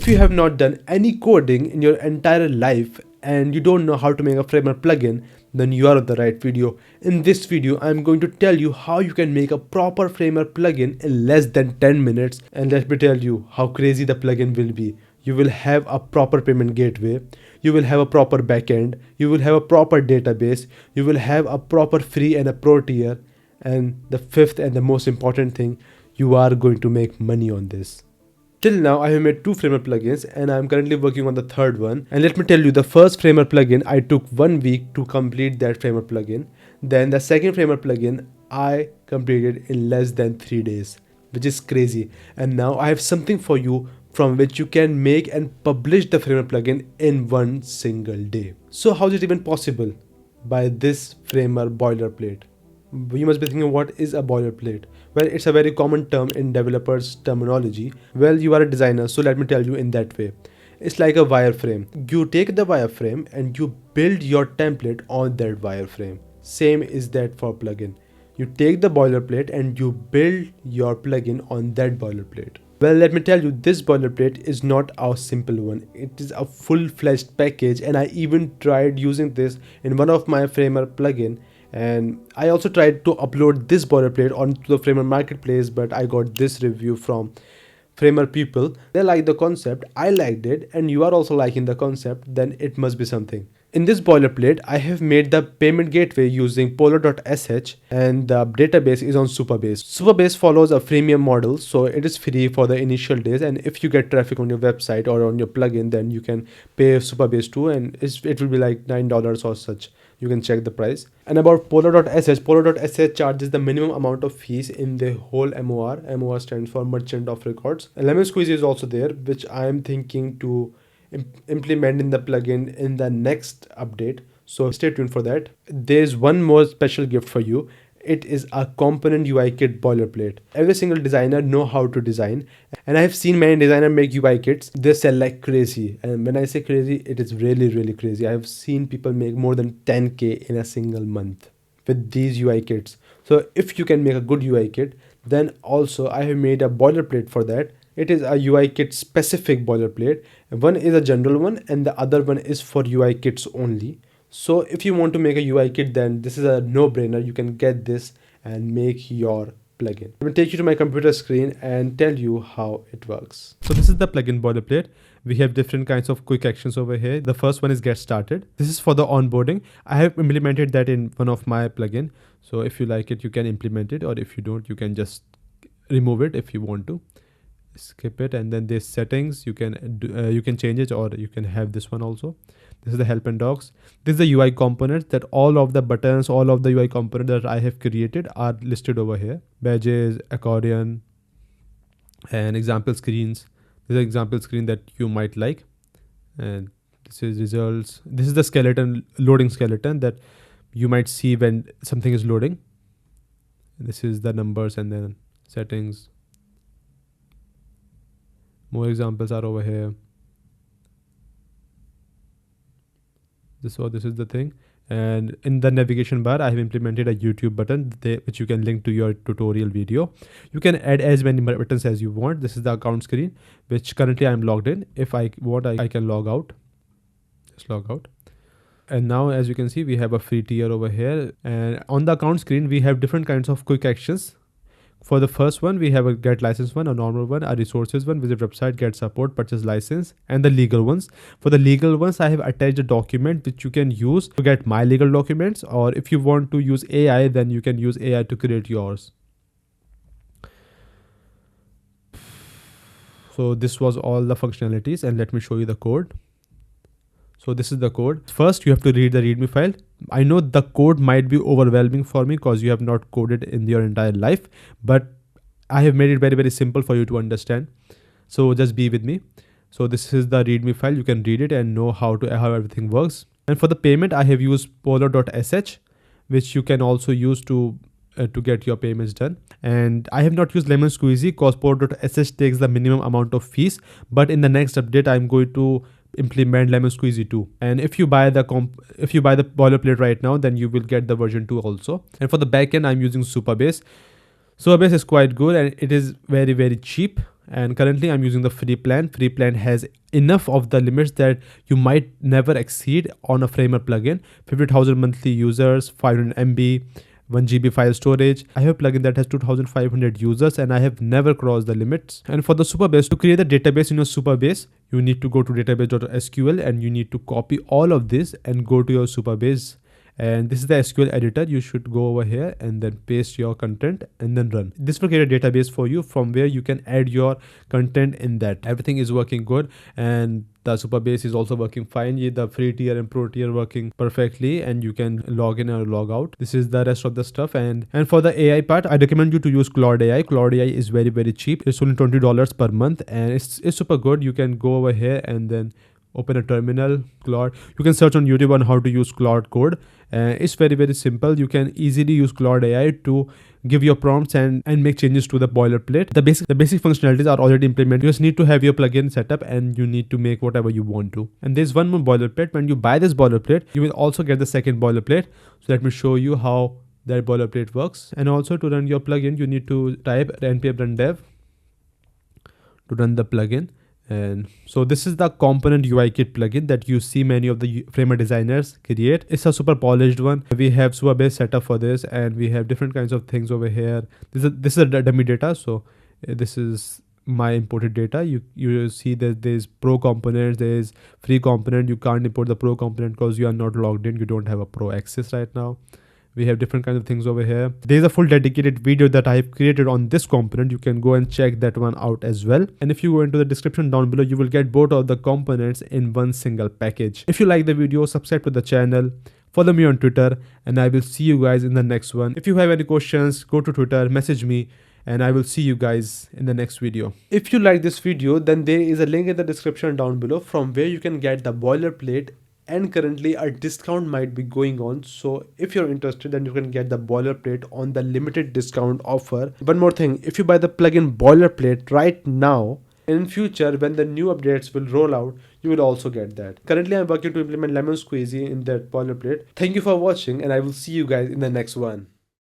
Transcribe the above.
If you have not done any coding in your entire life and you don't know how to make a Framer plugin, then you are on the right video. In this video, I'm going to tell you how you can make a proper Framer plugin in less than 10 minutes. And let me tell you how crazy the plugin will be. You will have a proper payment gateway, you will have a proper backend, you will have a proper database, you will have a proper free and a pro tier, and the fifth and the most important thing, you are going to make money on this. Till now, I have made 2 Framer plugins and I am currently working on the third one. And let me tell you, the first Framer plugin, I took 1 week to complete that Framer plugin. Then the second Framer plugin, I completed in less than 3 days, which is crazy. And now I have something for you from which you can make and publish the Framer plugin in 1 single day. So how is it even possible? By this Framer boilerplate. You must be thinking, what is a boilerplate? Well, it's a very common term in developers terminology. Well, you are a designer, so let me tell you in that way. It's like a wireframe. You take the wireframe and you build your template on that wireframe. Same is that for plugin. You take the boilerplate and you build your plugin on that boilerplate. Well, let me tell you, this boilerplate is not a simple one. It is a full-fledged package, and I even tried using this in one of my Framer plugin. And I also tried to upload this boilerplate onto the Framer marketplace, but I got this review from Framer people. They liked the concept, I liked it, and you are also liking the concept, then it must be something. In this boilerplate, I have made the payment gateway using polar.sh, and the database is on Supabase. Supabase follows a freemium model, so it is free for the initial days, and if you get traffic on your website or on your plugin, then you can pay Supabase too, and it will be like $9 or such. You can check the price. And about polar.sh charges the minimum amount of fees in the whole MOR. MOR stands for Merchant of Records. And Lemon Squeezy is also there, which I am thinking to implement in the plugin in the next update. So stay tuned for that. There's one more special gift for you. It is a component UI kit boilerplate. Every single designer know how to design, and I have seen many designers make UI kits. They sell like crazy, and when I say crazy, it is really crazy. I have seen people make more than 10k in a single month with these UI kits. So if you can make a good UI kit, then also I have made a boilerplate for that. It is a UI kit specific boilerplate. One is a general one and the other one is for UI kits only. So if you want to make a UI kit, then this is a no-brainer. You can get this and make your plugin. I'm going to take you to my computer screen and tell you how it works. So this is the plugin boilerplate. We have different kinds of quick actions over here. The first one is get started. This is for the onboarding. I have implemented that in one of my plugin. So if you like it, you can implement it, or if you don't, you can just remove it if you want to. Skip it, and then there's settings. You can change it, or you can have this one also. This is the help and docs. This is the UI components, that all of the buttons, all of the UI components that I have created are listed over here. Badges, accordion, and example screens. This is an example screen that you might like. And this is results. This is the skeleton, loading skeleton that you might see when something is loading. This is the numbers and then settings. More examples are over here. This is the thing. And in the navigation bar, I have implemented a YouTube button which you can link to your tutorial video. You can add as many buttons as you want. This is the account screen, which currently I'm logged in. If I want, I can log out. Just log out. And now, as you can see, we have a free tier over here. And on the account screen, we have different kinds of quick actions. For the first one, we have a get license one, a normal one, a resources one, visit website, get support, purchase license, and the legal ones. For the legal ones, I have attached a document which you can use to get my legal documents, or if you want to use AI, then you can use AI to create yours. So this was all the functionalities, and let me show you the code. So this is the code. First, you have to read the README file. I know the code might be overwhelming for me because you have not coded in your entire life, but I have made it very simple for you to understand. So just be with me. So this is the README file. You can read it and know how everything works. And for the payment, I have used polar.sh, which you can also use to get your payments done. And I have not used Lemon Squeezy because polar.sh takes the minimum amount of fees. But in the next update, I'm going to implement Lemon Squeezy 2. And if you buy the boilerplate right now, then you will get the version 2 also. And for the backend, I'm using Supabase. Supabase is quite good and it is very cheap. and currently I'm using the free plan. Free plan has enough of the limits that you might never exceed on a Framer plugin. 50,000 monthly users, 500 MB, 1 GB file storage. I have a plugin that has 2500 users and I have never crossed the limits. And for the Supabase, to create a database in your Supabase, you need to go to database.sql and you need to copy all of this and go to your Supabase. And this is the SQL editor. You should go over here and then paste your content and then run. This will create a database for you from where you can add your content in that. Everything is working good and the Supabase is also working fine. The free tier and pro tier working perfectly and you can log in or log out. This is the rest of the stuff. And for the AI part, I recommend you to use Claude AI. Claude AI is very, very cheap. It's only $20 per month and it's super good. You can go over here and then open a terminal, Claude. You can search on YouTube on how to use Claude code. It's very, very simple. You can easily use Claude AI to give your prompts and make changes to the boilerplate. The basic functionalities are already implemented. You just need to have your plugin set up and you need to make whatever you want to. And there's one more boilerplate. When you buy this boilerplate, you will also get the second boilerplate. So let me show you how that boilerplate works. And also to run your plugin, you need to type npm run dev to run the plugin. And so this is the component UI kit plugin that you see many of the Framer designers create. It's a super polished one. We have Supabase set up for this and we have different kinds of things over here. This is a dummy data. So this is my imported data. You see that there's pro components, there's free component. You can't import the pro component because you are not logged in. You don't have a pro access right now. We have different kinds of things over here. There's a full dedicated video that I have created on this component. You can go and check that one out as well. And if you go into the description down below, you will get both of the components in one single package. If you like the video, subscribe to the channel, follow me on Twitter, and I will see you guys in the next one. If you have any questions, go to Twitter, message me, and I will see you guys in the next video. If you like this video, then there is a link in the description down below from where you can get the boilerplate. And currently a discount might be going on, so if you're interested then you can get the boilerplate on the limited discount offer. One more thing, if you buy the plugin boilerplate right now, in future when the new updates will roll out, you will also get that. Currently I'm working to implement lemon squeezy in that boilerplate. Thank you for watching and I will see you guys in the next one.